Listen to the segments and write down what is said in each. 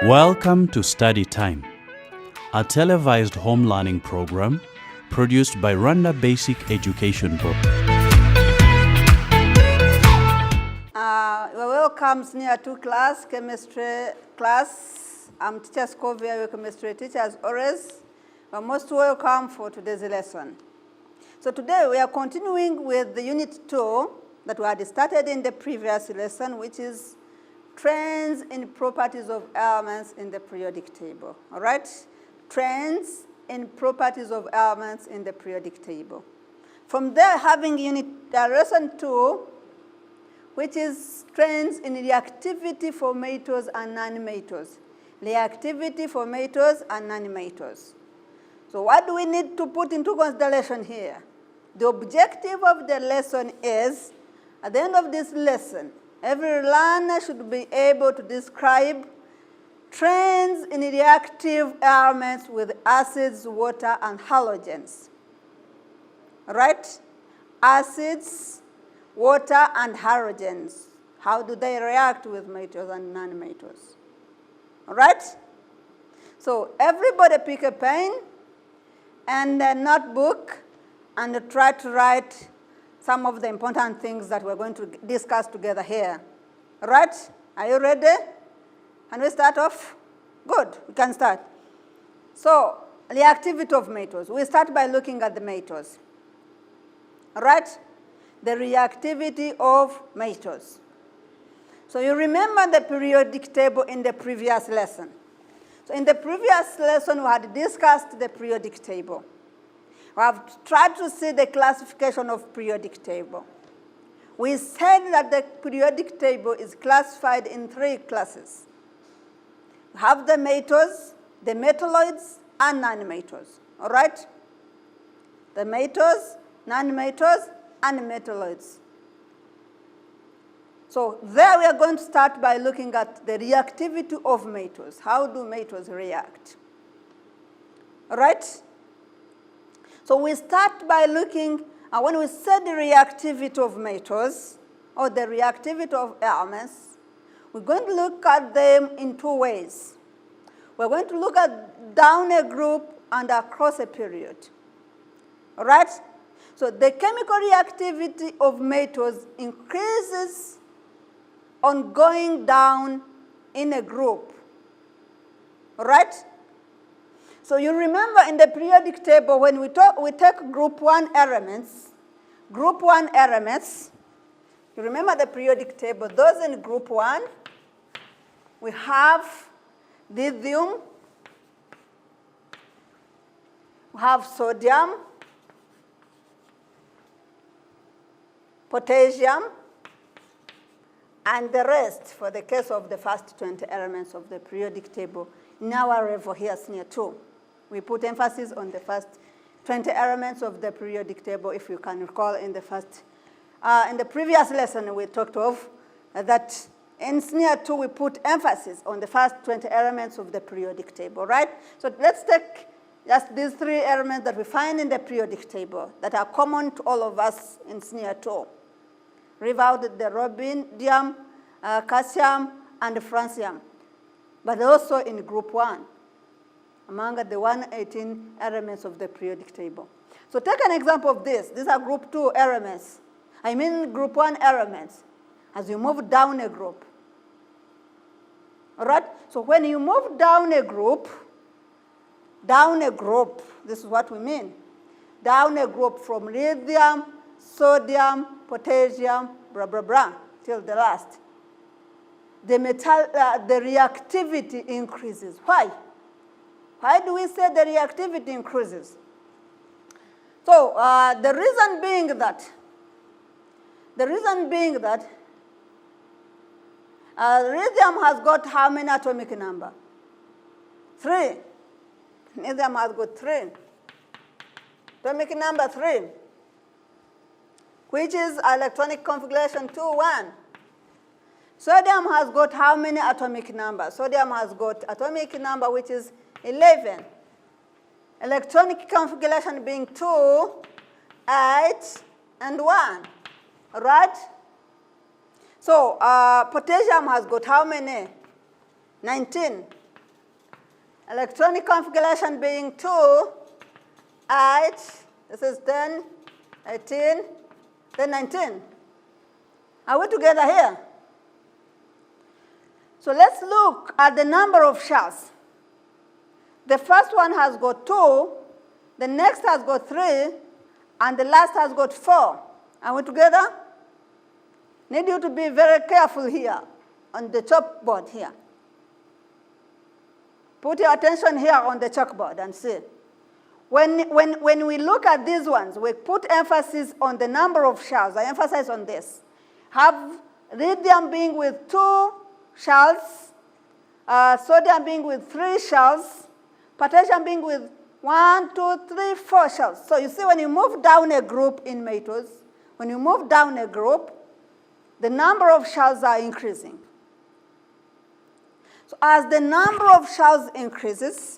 Welcome to Study Time, a televised home learning program produced by Rwanda Basic Education Board. Welcome Senior 2 class, chemistry class. I'm Teacher Scovia, your chemistry teacher as always. You're most welcome for today's lesson. So today we are continuing with the unit 2 that we had started in the previous lesson, which is trends in properties of elements in the periodic table. All right? Trends in properties of elements in the periodic table. From there, having lesson 2, which is trends in reactivity for metals and non-metals. Reactivity for metals and non-metals. So what do we need to put into consideration here? The objective of the lesson is, at the end of this lesson, every learner should be able to describe trends in reactive elements with acids, water, and halogens. Right? Acids, water, and halogens. How do they react with metals and non-metals? All right? So everybody pick a pen and a notebook and try to write some of the important things that we're going to discuss together here. All right? Are you ready? Can we start off? Good, we can start. So, the activity of metals. We start by looking at the metals. All right? The reactivity of metals. So you remember the periodic table in the previous lesson. So in the previous lesson, we had discussed the periodic table. We have tried to see the classification of periodic table. We said that the periodic table is classified in 3 classes. We have the metals, the metalloids, and non-metals. All right? The metals, non-metals, and metalloids. So there we are going to start by looking at the reactivity of metals. How do metals react? All right? So we start by looking, when we say the reactivity of metals, or the reactivity of elements, we're going to look at them in 2 ways. We're going to look at down a group and across a period. All right? So the chemical reactivity of metals increases on going down in a group. All right? So you remember in the periodic table when we take group 1 elements, you remember the periodic table, those in group 1, we have lithium, we have sodium, potassium, and the rest for the case of the first 20 elements of the periodic table. In our level here, Senior 2, we put emphasis on the first 20 elements of the periodic table. If you can recall, in the previous lesson we talked of that in Senior 2 we put emphasis on the first 20 elements of the periodic table, right? So let's take just these 3 elements that we find in the periodic table that are common to all of us in Senior 2. Leave out the rubidium, calcium, and francium, but also in group 1, among the 118 elements of the periodic table. So take an example of this. These are group 2 elements. I mean group 1 elements as you move down a group. All right? So when you move down a group, this is what we mean. Down a group from lithium, sodium, potassium, blah, blah, blah, till the last. The reactivity increases. Why? Why do we say the reactivity increases? So the reason being that lithium has got how many atomic number? 3. Lithium has got 3. Atomic number 3, which is electronic configuration 2, 1. Sodium has got how many atomic numbers? Sodium has got atomic number which is 11. Electronic configuration being 2, 8, and 1. Right? So potassium has got how many? 19. Electronic configuration being 2, 8, this is 10, 18, then 19. Are we together here? So let's look at the number of shells. The first one has got 2, the next has got 3, and the last has got 4. Are we together? Need you to be very careful here on the chalkboard here. Put your attention here on the chalkboard and see. When we look at these ones, we put emphasis on the number of shells. I emphasize on this. Have lithium being with 2 shells, sodium being with 3 shells, potassium being with 1, 2, 3, 4 shells. So you see when you move down a group in metals, when you move down a group, the number of shells are increasing. So as the number of shells increases,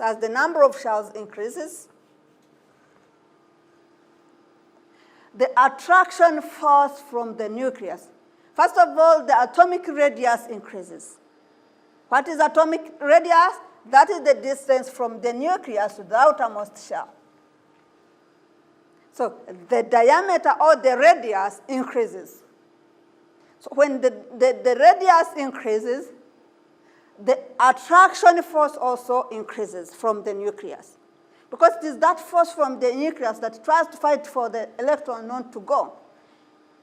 the attraction force from the nucleus. First of all, the atomic radius increases. What is atomic radius? That is the distance from the nucleus to the outermost shell. So the diameter or the radius increases. So when the radius increases, the attraction force also increases from the nucleus. Because it is that force from the nucleus that tries to fight for the electron not to go.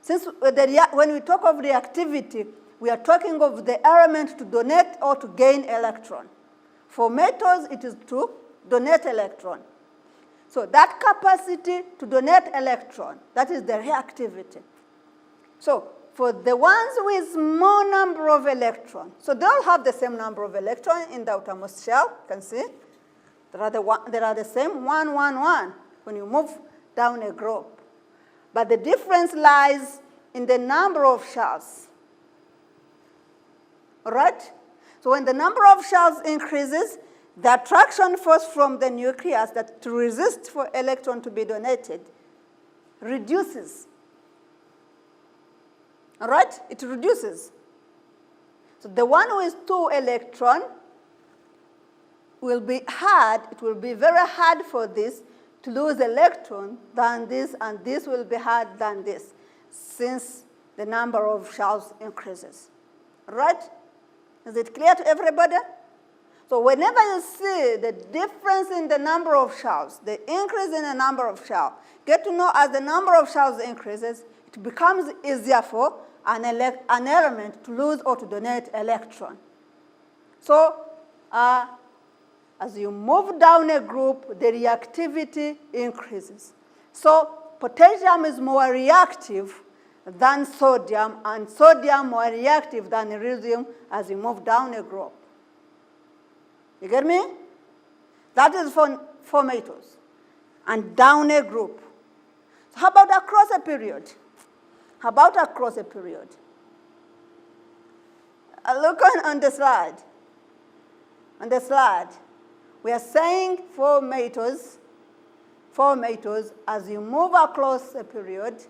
Since when we talk of reactivity, we are talking of the element to donate or to gain electron. For metals, it is to donate electron. So that capacity to donate electron, that is the reactivity. So for the ones with more number of electrons, so they all have the same number of electrons in the outermost shell, you can see. They are the same, 1, 1, 1, when you move down a group. But the difference lies in the number of shells. All right? So when the number of shells increases, the attraction force from the nucleus that to resist for electron to be donated reduces. All right? It reduces. So the one with 2 electrons will be hard, it will be very hard for this to lose electron than this, and this will be hard than this, since the number of shells increases. Right? Is it clear to everybody? So whenever you see the difference in the number of shells, the increase in the number of shells, get to know as the number of shells increases, it becomes easier for an element to lose or to donate electron. So as you move down a group, the reactivity increases. So potassium is more reactive than sodium, and sodium more reactive than iridium as you move down a group. You get me? That is for metals. And down a group. So how about across a period? How about across a period? Look on the slide. On the slide. We are saying for metals, as you move across a period,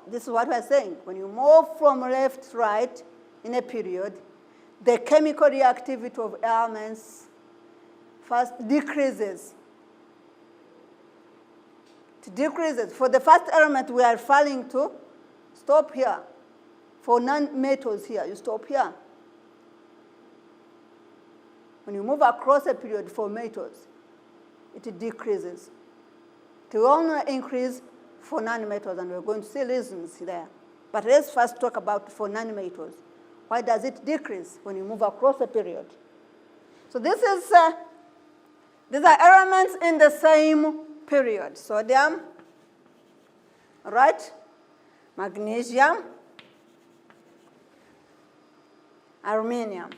this is what we are saying. When you move from left to right in a period, the chemical reactivity of elements first decreases. It decreases. For the first element we are referring to, stop here. For non-metals here, you stop here. When you move across a period for metals, it decreases. It will only increase for non-metals, and we're going to see reasons there. But let's first talk about for non-metals. Why does it decrease when you move across a period? So this is, these are elements in the same period. Sodium, right? Magnesium, aluminum.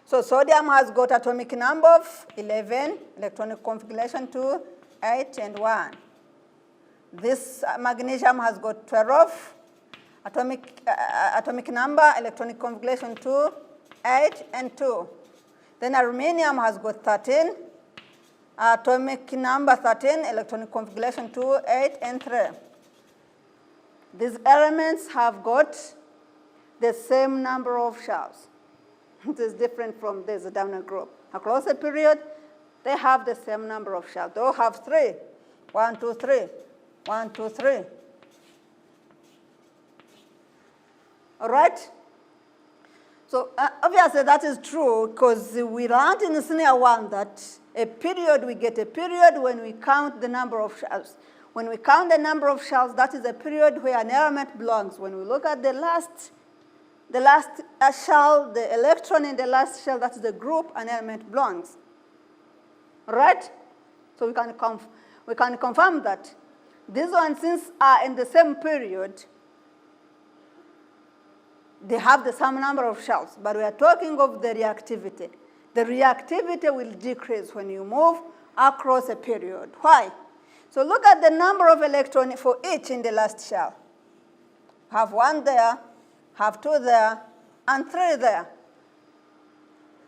So sodium has got atomic number of 11, electronic configuration 2, 8, and 1. This magnesium has got 12, atomic number, electronic configuration 2, 8, and 2. Then aluminum has got 13, atomic number 13, electronic configuration 2, 8, and 3. These elements have got the same number of shells. It is different from this down a group. Across a period, they have the same number of shells. They all have 3. 1, 2, 3. 1, 2, 3. All right? So obviously that is true because we learned in senior 1 that we get a period when we count the number of shells. When we count the number of shells, that is a period where an element belongs. When we look at the last shell, the electron in the last shell, that is the group an element belongs. All right? So we can confirm that these ones, since are in the same period, they have the same number of shells, but we are talking of the reactivity. The reactivity will decrease when you move across a period. Why? So look at the number of electrons for each in the last shell. Have 1 there, have 2 there, and 3 there.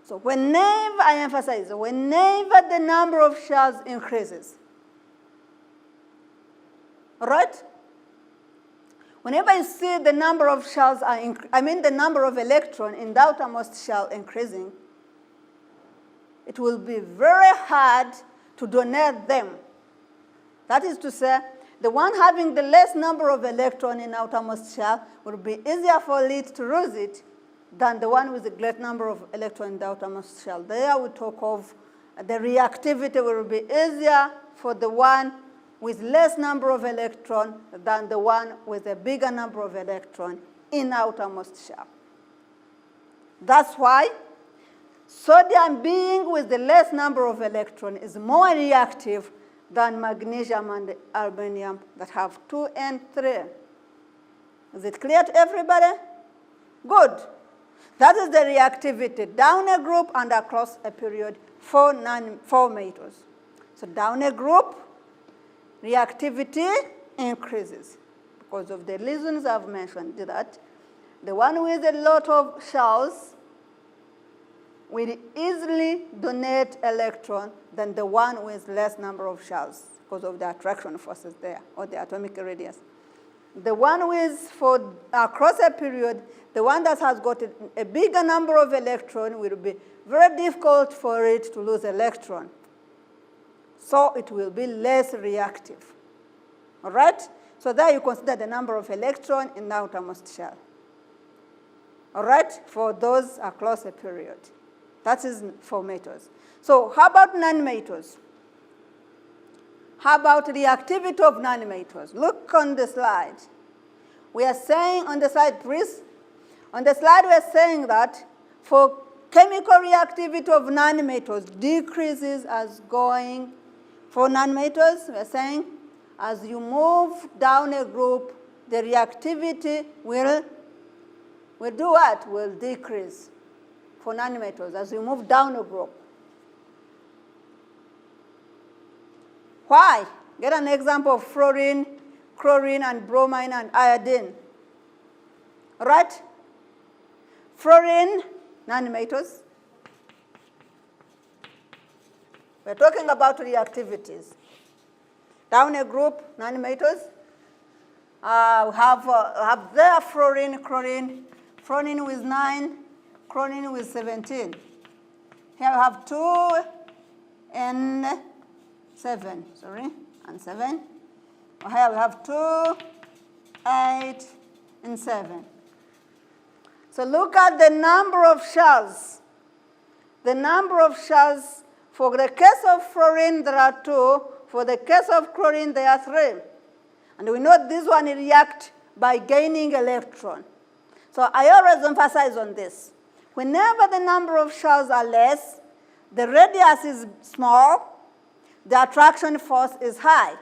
So whenever, I emphasize, whenever the number of shells increases, all right? Whenever you see the number of shells the number of electrons in the outermost shell increasing, it will be very hard to donate them. That is to say, the one having the less number of electrons in the outermost shell will be easier for it to lose it than the one with the great number of electrons in the outermost shell. There we talk of the reactivity will be easier for the one with less number of electrons than the one with a bigger number of electrons in outermost shell. That's why sodium being with the less number of electrons is more reactive than magnesium and aluminum that have 2 and 3. Is it clear to everybody? Good. That is the reactivity down a group and across a period for metals. So down a group, reactivity increases because of the reasons I've mentioned, that the one with a lot of shells will easily donate electron than the one with less number of shells because of the attraction forces there or the atomic radius. The one with, for across a period, the one that has got a bigger number of electrons will be very difficult for it to lose electron. So it will be less reactive. All right? So there you consider the number of electrons in the outermost shell. All right? For those across a period. That is for metals. So how about nanometals? How about the reactivity of nanometals? Look on the slide. We are saying on the slide, please. On the slide, we are saying that for chemical reactivity of nanometals decreases as going. For nanometals, we are saying as you move down a group, the reactivity will do what? Will decrease for nanometals as you move down a group. Why? Get an example of fluorine, chlorine, and bromine, and iodine. All right? Fluorine, nanometers. We're talking about reactivities. Down a group, nanometers. We have there fluorine, chlorine, fluorine with 9, chlorine with 17. Here we have 2 and 7, and 7. Here we have 2, 8, and 7. So look at the number of shells. The number of shells, for the case of fluorine, there are 2. For the case of chlorine, there are 3. And we know this one reacts by gaining electron. So I always emphasize on this. Whenever the number of shells are less, the radius is small, the attraction force is high.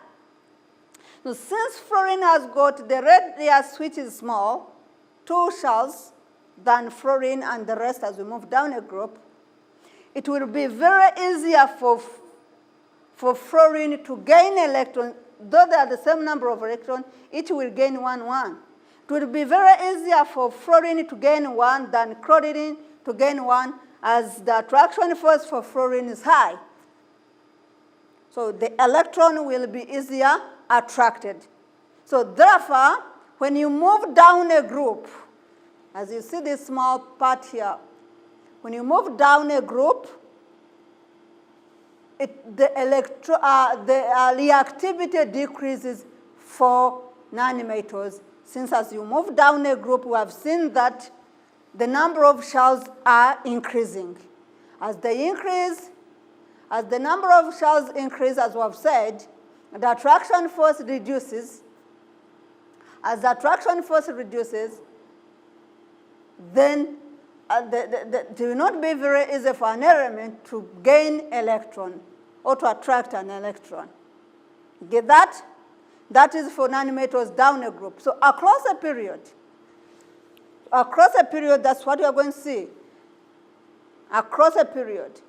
So since fluorine has got the radius which is small, 2 shells than fluorine and the rest as we move down a group, it will be very easier for fluorine to gain electrons. Though they are the same number of electrons, each will gain 1, 1. It will be very easier for fluorine to gain 1 than chlorine to gain 1, as the attraction force for fluorine is high. So the electron will be easier attracted. So therefore, when you move down a group, As you see this small part here, when you move down a group, the reactivity decreases for nanometers, since as you move down a group, we have seen that the number of shells are increasing. As they increase, as the number of shells increase, as we have said, the attraction force reduces. As the attraction force reduces, then it will not be very easy for an element to gain electron or to attract an electron. Get that? That is for nanometers down a group. So across a period, that's what you are going to see. Across a period,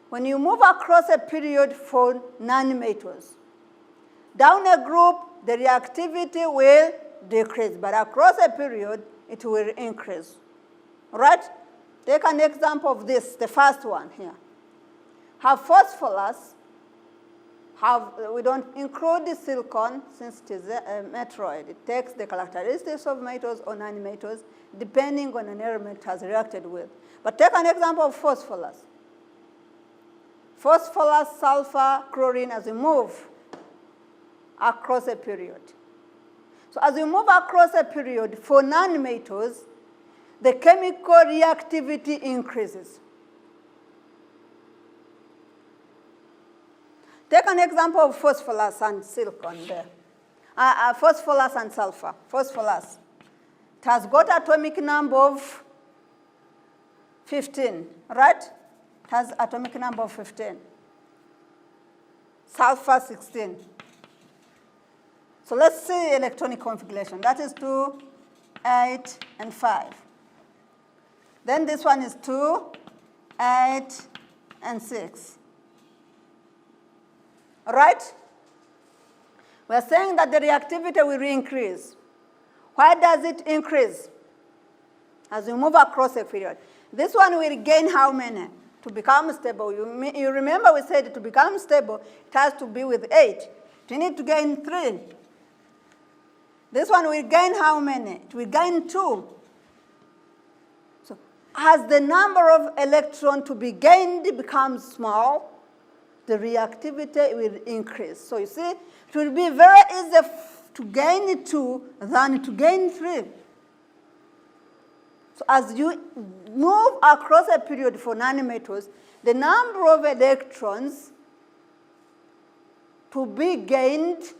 when you move across a period for nanometers, down a group, the reactivity will decrease, but across a period, it will increase. All right? Take an example of this, the first one here. Have phosphorus, we don't include the silicon since it is a metroid. It takes the characteristics of metals or nanometers depending on an element it has reacted with. But take an example of phosphorus. Phosphorus, sulfur, chlorine as we move across a period. So as we move across a period for nanometers, the chemical reactivity increases. Take an example of phosphorus and silicon there. Phosphorus and sulfur. Phosphorus. It has got atomic number of 15, right? It has atomic number of 15. Sulfur 16. So let's see electronic configuration. That is 2, 8, and 5. Then this one is 2, 8, and 6. All right? We're saying that the reactivity will increase. Why does it increase? As we move across a period. This one will gain how many? To become stable. You remember we said to become stable, it has to be with 8. You need to gain 3. This one will gain how many? It will gain 2. So as the number of electrons to be gained becomes small, the reactivity will increase. So you see, it will be very easy to gain 2 than to gain 3. So as you move across a period for nanometers, the number of electrons to be gained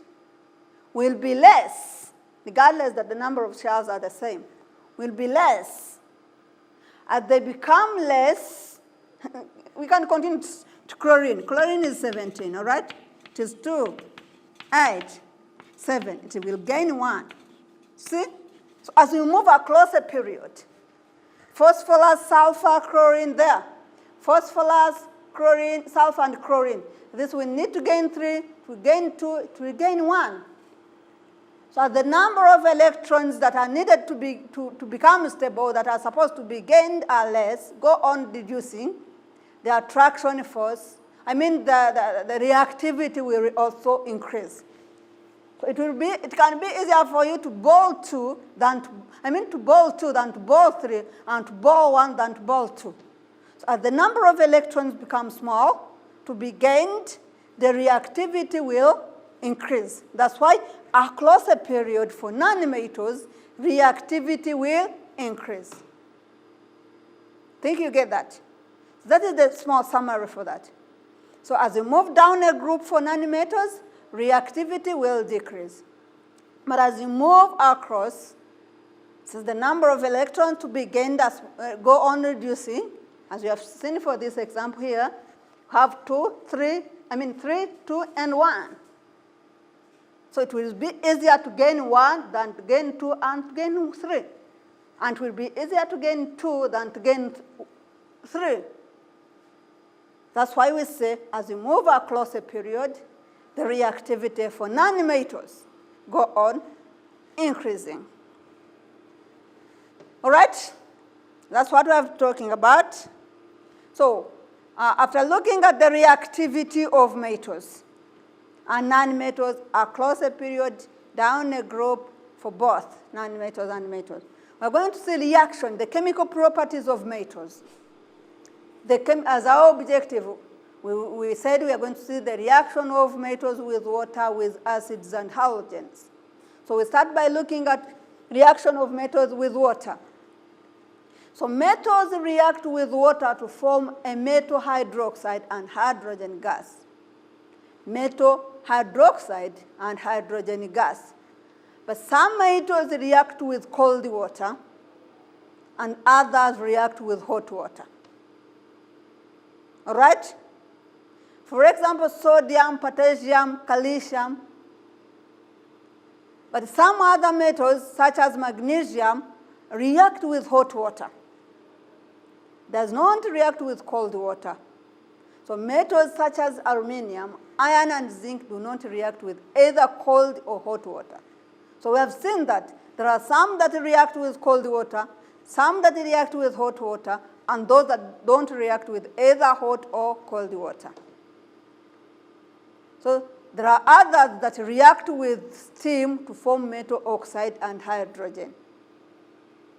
will be less, regardless that the number of shells are the same, will be less. As they become less, we can continue to chlorine. Chlorine is 17, all right? It is 2, 8, 7. It will gain 1. See? So as we move across a period, phosphorus, sulfur, chlorine there. Phosphorus, chlorine, sulfur, and chlorine. This will need to gain 3, to gain 2, it will gain 1. So the number of electrons that are needed to become stable, that are supposed to be gained are less, go on reducing. The attraction force, the reactivity will also increase. So it can be easier for you to ball 2 than to ball 3, and to ball 1 than to ball 2. So as the number of electrons becomes small, to be gained, the reactivity will increase. That's why across a period for nanometers, reactivity will increase. Think you get that? That is the small summary for that. So as you move down a group for nanometers, reactivity will decrease. But as you move across, since the number of electrons to be gained go on reducing, as we have seen for this example here, have 3, 2, and 1. So it will be easier to gain 1 than to gain 2 and to gain 3. And it will be easier to gain 2 than to gain 3. That's why we say, as you move across a period, the reactivity for nanometers go on increasing. All right? That's what we are talking about. So after looking at the reactivity of metals and nanometals across a period, down a group for both non-metals and metals. We're going to see reaction, the chemical properties of metals. As our objective, we said we are going to see the reaction of metals with water, with acids and halogens. So we start by looking at reaction of metals with water. So metals react with water to form a metal hydroxide and hydrogen gas. Metal hydroxide and hydrogen gas. But some metals react with cold water and others react with hot water. All right? For example, sodium, potassium, calcium. But some other metals, such as magnesium, react with hot water. Does not react with cold water. So metals such as aluminum, iron, and zinc do not react with either cold or hot water. So we have seen that there are some that react with cold water, some that react with hot water, and those that don't react with either hot or cold water. So there are others that react with steam to form metal oxide and hydrogen.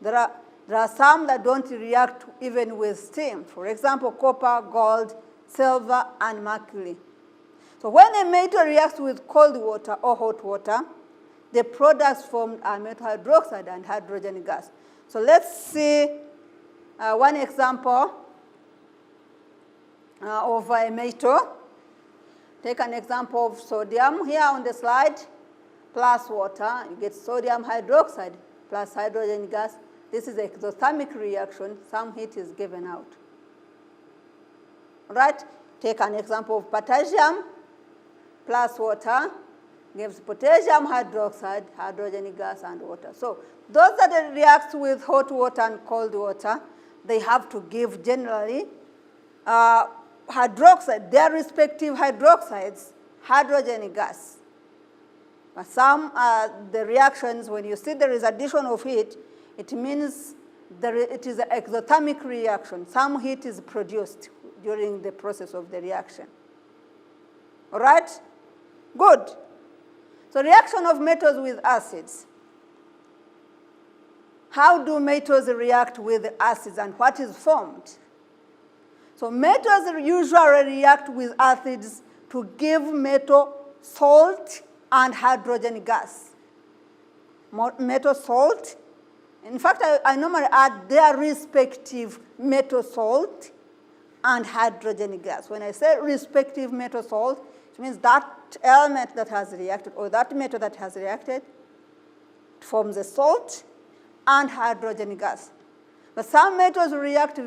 There are some that don't react even with steam. For example, copper, gold, silver, and mercury. So when a metal reacts with cold water or hot water, the products formed are metal hydroxide and hydrogen gas. So let's see one example of a metal. Take an example of sodium here on the slide, plus water. You get sodium hydroxide plus hydrogen gas. This is an exothermic reaction. Some heat is given out. All right? Take an example of potassium plus water gives potassium hydroxide, hydrogen gas, and water. So those that react with hot water and cold water, they have to give generally hydroxide, their respective hydroxides, hydrogen gas. But some, the reactions, when you see there is addition of heat, it means it is an exothermic reaction. Some heat is produced during the process of the reaction. All right? Good. So reaction of metals with acids. How do metals react with acids and what is formed? So metals usually react with acids to give metal salt and hydrogen gas. Metal salt. In fact, I normally add their respective metal salt and hydrogen gas. When I say respective metal salt, it means that element that has reacted or that metal that has reacted forms a salt and hydrogen gas. But some metals react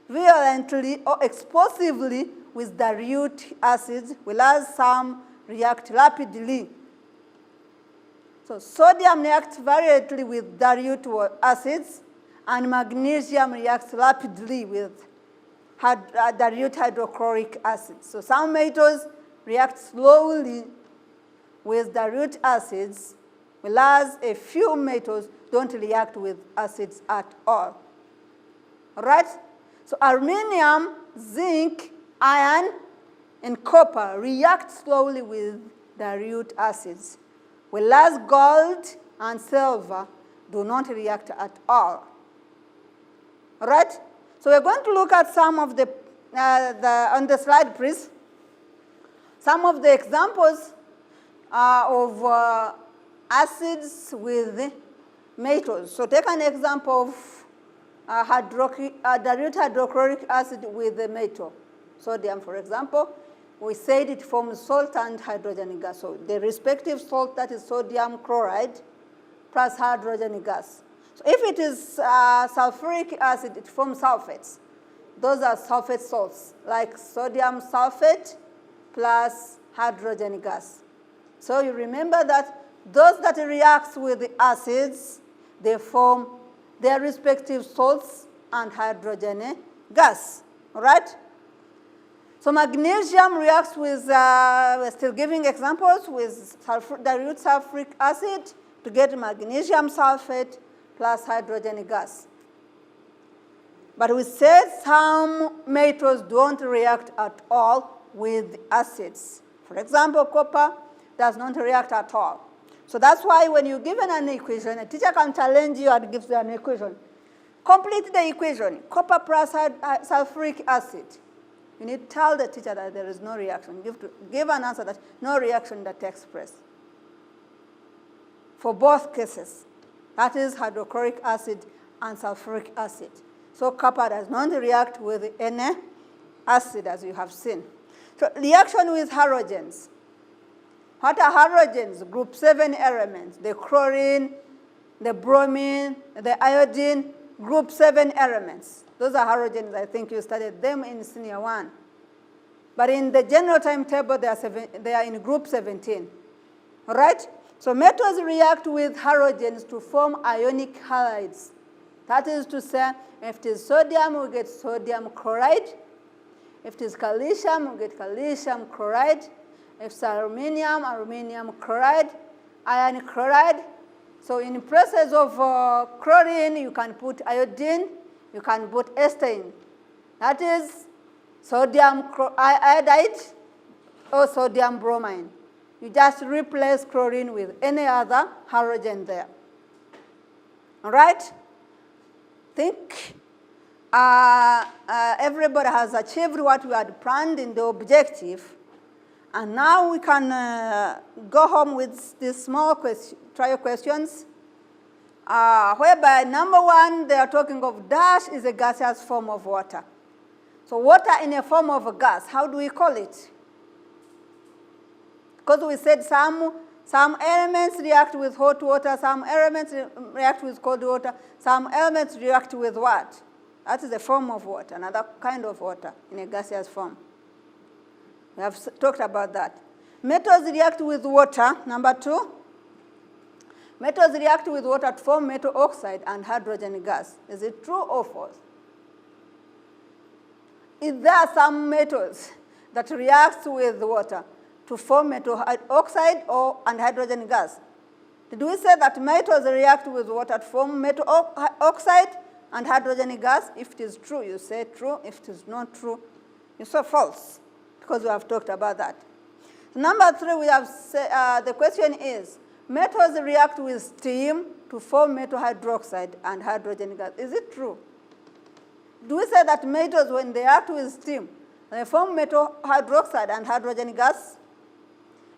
violently or explosively with dilute acids, whereas some react rapidly. So sodium reacts violently with dilute acids, and magnesium reacts rapidly with dilute hydrochloric acid. So some metals react slowly with dilute acids, whereas a few metals don't react with acids at all. All right? So aluminum, zinc, iron, and copper react slowly with dilute acids, whereas gold and silver do not react at all. All right? So we're going to look at some of on the slide, please, some of the examples of acids with metals. So take an example of dilute hydrochloric acid with a metal. Sodium, for example, we said it forms salt and hydrogen gas. So the respective salt, that is sodium chloride, plus hydrogen gas. So if it is sulfuric acid, it forms sulfates. Those are sulfate salts, like sodium sulfate plus hydrogen gas. So you remember that those that react with the acids, they form their respective salts and hydrogen gas. All right? So magnesium reacts with, we're still giving examples, with dilute sulfuric acid to get magnesium sulfate plus hydrogen gas. But we said some metals don't react at all with acids. For example, copper does not react at all. So that's why when you're given an equation, a teacher can challenge you and gives you an equation. Complete the equation, copper plus sulfuric acid. You need to tell the teacher that there is no reaction. Give an answer that no reaction that takes place. For both cases, that is hydrochloric acid and sulfuric acid. So copper does not react with any acid, as you have seen. So reaction with halogens. What are halogens? Group 7 elements. The chlorine, the bromine, the iodine, group 7 elements. Those are halogens. I think you studied them in senior 1. But in the general timetable, they are in group 17. All right? So metals react with halogens to form ionic halides. That is to say, if it is sodium, we get sodium chloride. If it is calcium, we get calcium chloride. If it's aluminium, aluminium chloride, iron chloride. So in places of chlorine, you can put iodine, you can put ester. That is sodium iodide or sodium bromine. You just replace chlorine with any other halogen there. All right? Think everybody has achieved what we had planned in the objective. And now we can go home with these small trial questions, whereby number 1, they are talking of dash is a gaseous form of water. So water in a form of a gas, how do we call it? Because we said some elements react with hot water, some elements react with cold water, some elements react with what? That is a form of water, another kind of water in a gaseous form. We have talked about that. Metals react with water, number 2. Metals react with water to form metal oxide and hydrogen gas. Is it true or false? Is there some metals that react with water to form metal oxide and hydrogen gas? Did we say that metals react with water to form metal oxide and hydrogen gas? If it is true, you say true. If it is not true, you say false, because we have talked about that. Number 3, we have the question is, metals react with steam to form metal hydroxide and hydrogen gas. Is it true? Do we say that metals, when they react with steam, they form metal hydroxide and hydrogen gas?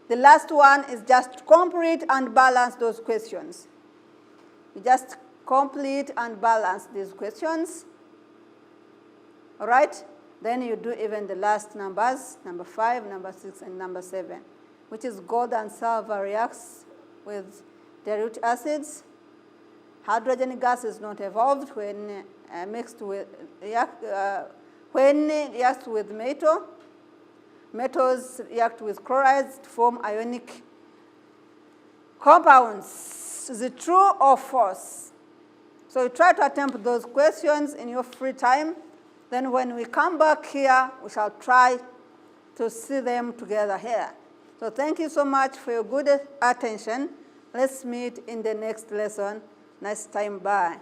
The last one is just complete and balance those questions. You just complete and balance these questions. All right? Then you do even the last numbers, number 5, number 6, and number 7, which is gold and silver reacts with dilute acids. Hydrogen gas is not evolved when mixed with when it reacts with metal. Metals react with chlorides to form ionic compounds. Is it true or false? So you try to attempt those questions in your free time. Then when we come back here, we shall try to see them together here. So thank you so much for your good attention. Let's meet in the next lesson. Next time, bye.